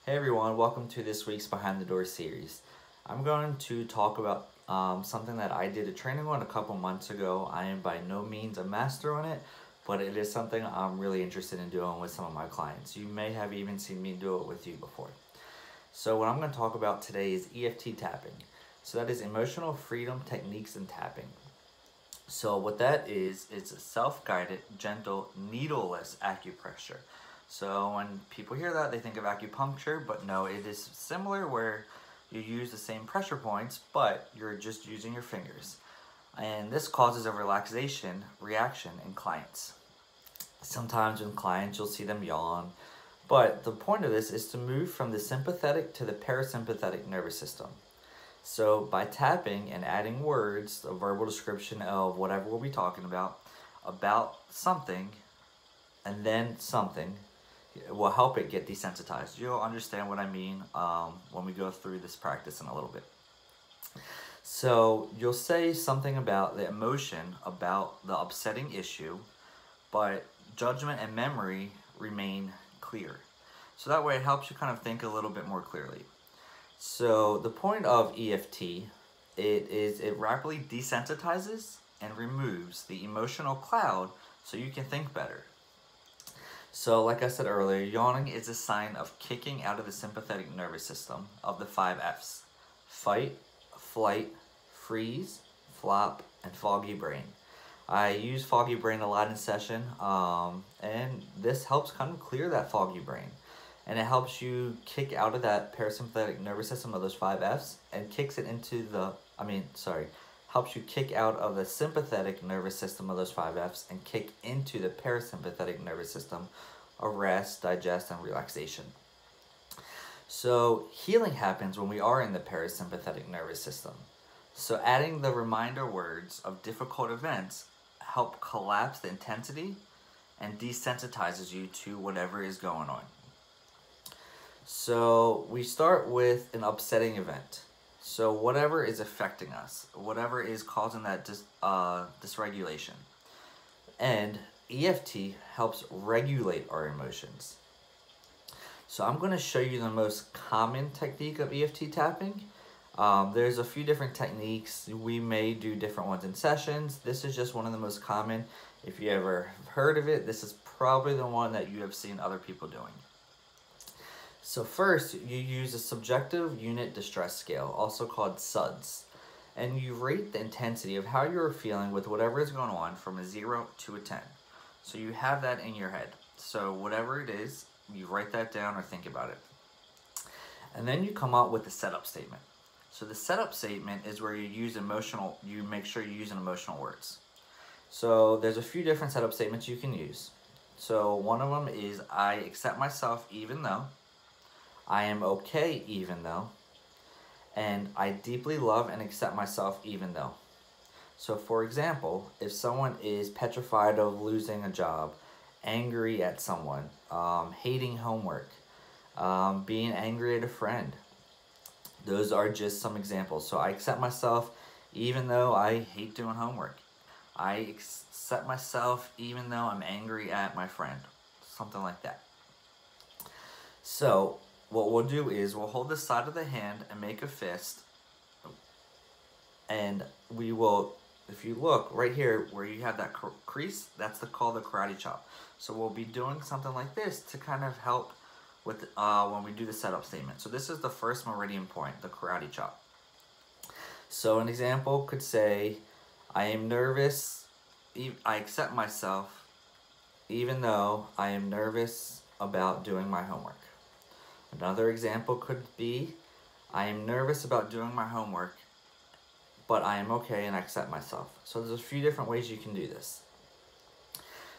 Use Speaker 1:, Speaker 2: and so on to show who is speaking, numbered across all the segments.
Speaker 1: Hey everyone, welcome to this week's Behind the Door series. I'm going to talk about something that I did a training on a couple months ago. I am by no means a master on it, but it is something I'm really interested in doing with some of my clients. You may have even seen me do it with you before. So what I'm going to talk about today is EFT tapping. So that is emotional freedom techniques and tapping. So what that is, it's a self-guided, gentle, needleless acupressure. So when people hear that, they think of acupuncture, but no, it is similar where you use the same pressure points, but you're just using your fingers. And this causes a relaxation reaction in clients. Sometimes in clients, you'll see them yawn, but the point of this is to move from the sympathetic to the parasympathetic nervous system. So by tapping and adding words, a verbal description of whatever we'll be talking about something, and then something, it will help it get desensitized. You'll understand what I mean when we go through this practice in a little bit. So you'll say something about the emotion, about the upsetting issue, but judgment and memory remain clear. So that way it helps you kind of think a little bit more clearly. So the point of EFT, it rapidly desensitizes and removes the emotional cloud so you can think better. So like I said earlier, yawning is a sign of kicking out of the sympathetic nervous system of the 5 F's: fight, flight, freeze, flop, and foggy brain. I use foggy brain a lot in session, and this helps kind of clear that foggy brain. And it helps you kick out of that parasympathetic nervous system of those 5 F's and kicks it into helps you kick out of the sympathetic nervous system of those 5 F's and kick into the parasympathetic nervous system of rest, digest, and relaxation. So healing happens when we are in the parasympathetic nervous system. So adding the reminder words of difficult events help collapse the intensity and desensitizes you to whatever is going on. So we start with an upsetting event. So whatever is affecting us, whatever is causing that dysregulation. And EFT helps regulate our emotions. So I'm going to show you the most common technique of EFT tapping. There's a few different techniques. We may do different ones in sessions. This is just one of the most common. If you ever heard of it, this is probably the one that you have seen other people doing. So first, you use a subjective unit distress scale, also called SUDS, and you rate the intensity of how you're feeling with whatever is going on from a 0 to a 10. So you have that in your head. So whatever it is, you write that down or think about it. And then you come up with the setup statement. So the setup statement is where you make sure you use emotional words. So there's a few different setup statements you can use. So one of them is, I accept myself even though, I am okay even though, and I deeply love and accept myself even though. So for example, if someone is petrified of losing a job, angry at someone, hating homework, being angry at a friend, those are just some examples. So I accept myself even though I hate doing homework. I accept myself even though I'm angry at my friend, something like that. So what we'll do is we'll hold the side of the hand and make a fist, and we will, if you look right here where you have that crease, that's called the karate chop. So we'll be doing something like this to kind of help with when we do the setup statement. So this is the first meridian point, the karate chop. So an example could say, I am nervous, I accept myself even though I am nervous about doing my homework. Another example could be, I am nervous about doing my homework, but I am okay and I accept myself. So there's a few different ways you can do this.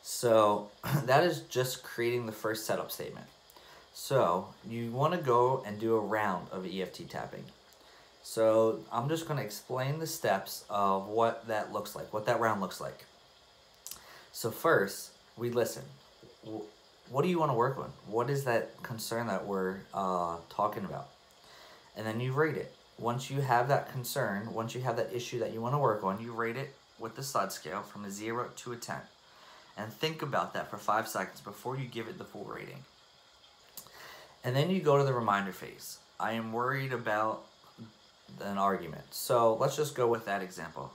Speaker 1: So that is just creating the first setup statement. So you want to go and do a round of EFT tapping. So I'm just going to explain the steps of what that looks like, what that round looks like. So first, we listen. What do you want to work on? What is that concern that we're talking about? And then you rate it. Once you have that concern, once you have that issue that you want to work on, you rate it with the SUD scale from a 0 to a 10. And think about that for 5 seconds before you give it the full rating. And then you go to the reminder phase. I am worried about an argument. So let's just go with that example.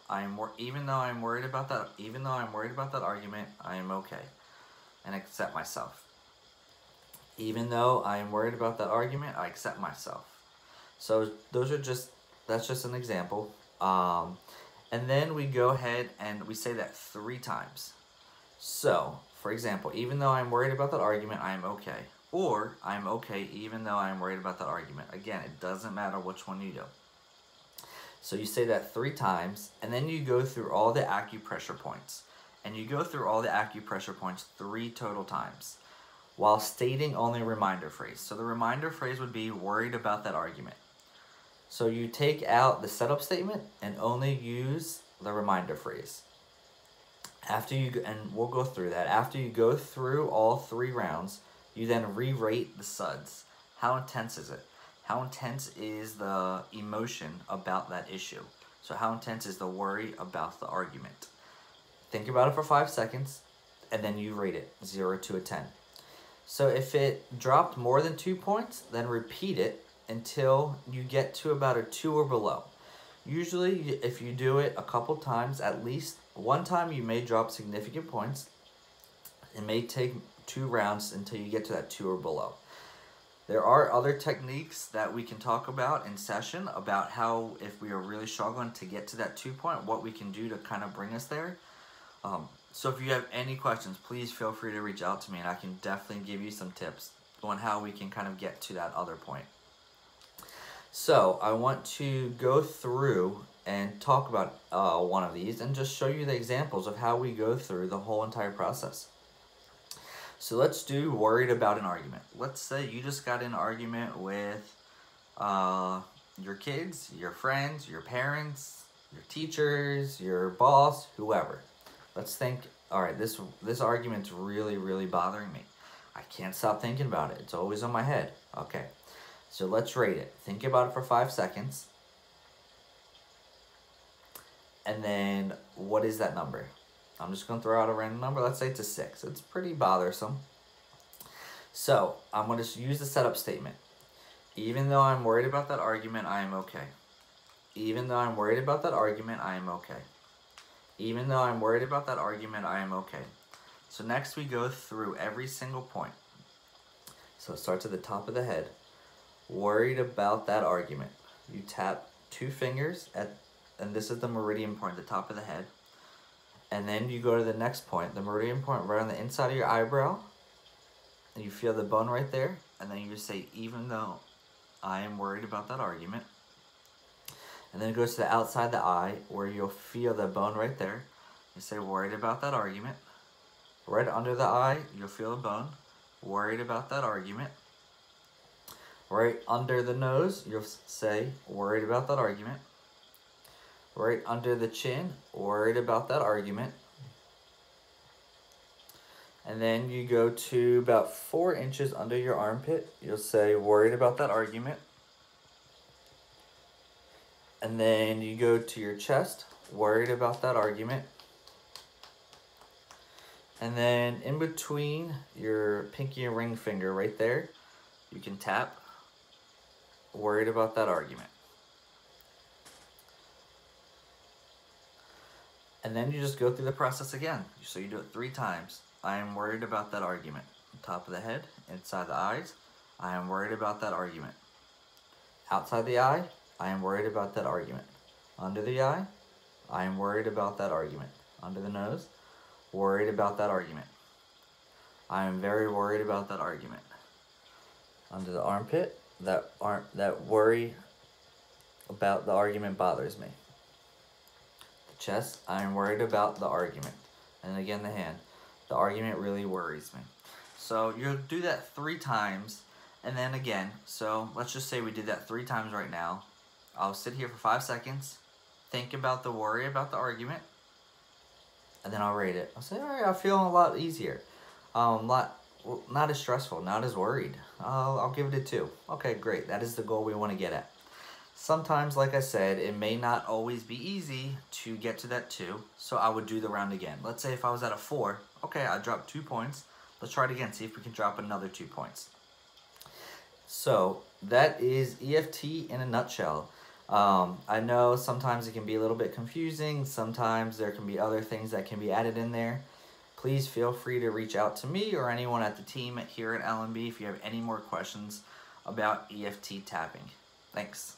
Speaker 1: Even though I'm worried about that argument, I am okay and accept myself. Even though I am worried about that argument, I accept myself. So that's just an example. And then we go ahead and we say that 3 times. So, for example, even though I'm worried about that argument, I am okay. Or, I'm okay even though I'm worried about that argument. Again, it doesn't matter which one you do. So you say that 3 times, and then you go through all the acupressure points. And you go through all the acupressure points 3 total times, while stating only reminder phrase. So the reminder phrase would be worried about that argument. So you take out the setup statement and only use the reminder phrase. And we'll go through that. After you go through all 3 rounds, you then re-rate the SUDS. How intense is it? How intense is the emotion about that issue? So how intense is the worry about the argument? Think about it for 5 seconds, and then you rate it 0 to a 10. So if it dropped more than 2 points, then repeat it until you get to about a 2 or below. Usually, if you do it a couple times, at least one time you may drop significant points. It may take 2 rounds until you get to that 2 or below. There are other techniques that we can talk about in session about how, if we are really struggling to get to that 2 point, what we can do to kind of bring us there. So if you have any questions, please feel free to reach out to me, and I can definitely give you some tips on how we can kind of get to that other point. So I want to go through and talk about one of these and just show you the examples of how we go through the whole entire process. So let's do worried about an argument. Let's say you just got in an argument with your kids, your friends, your parents, your teachers, your boss, whoever. Let's think, all right, this argument's really, really bothering me. I can't stop thinking about it. It's always on my head. Okay, so let's rate it. Think about it for 5 seconds. And then, what is that number? I'm just going to throw out a random number. Let's say it's a 6. It's pretty bothersome. So, I'm going to use the setup statement. Even though I'm worried about that argument, I am okay. Even though I'm worried about that argument, I am okay. Even though I'm worried about that argument, I am okay. So next we go through every single point. So it starts at the top of the head. Worried about that argument. You tap 2 fingers and this is the meridian point at the top of the head. And then you go to the next point, the meridian point right on the inside of your eyebrow. And you feel the bone right there. And then you just say, even though I am worried about that argument. And then it goes to the outside the eye where you'll feel the bone right there. You say, worried about that argument. Right under the eye, you'll feel a bone. Worried about that argument. Right under the nose, you'll say, worried about that argument. Right under the chin, worried about that argument. And then you go to about 4 inches under your armpit. You'll say, worried about that argument. And then you go to your chest, worried about that argument. And then in between your pinky and ring finger right there, you can tap, worried about that argument. And then you just go through the process again. So you do it 3 times. I am worried about that argument. Top of the head, inside the eyes, I am worried about that argument. Outside the eye, I am worried about that argument. Under the eye, I am worried about that argument. Under the nose, worried about that argument. I am very worried about that argument. Under the armpit, that worry about the argument bothers me. The chest, I am worried about the argument. And again, the hand, the argument really worries me. So you'll do that 3 times, and then again, so let's just say we did that 3 times right now. I'll sit here for 5 seconds, think about the worry about the argument, and then I'll rate it. I'll say, all right, I'm feeling a lot easier. Not as stressful, not as worried. I'll give it a 2. Okay, great. That is the goal we want to get at. Sometimes, like I said, it may not always be easy to get to that 2, so I would do the round again. Let's say if I was at a 4, okay, I dropped 2 points. Let's try it again, see if we can drop another 2 points. So that is EFT in a nutshell. I know sometimes it can be a little bit confusing. Sometimes there can be other things that can be added in there. Please feel free to reach out to me or anyone at the team here at LMB if you have any more questions about EFT tapping. Thanks.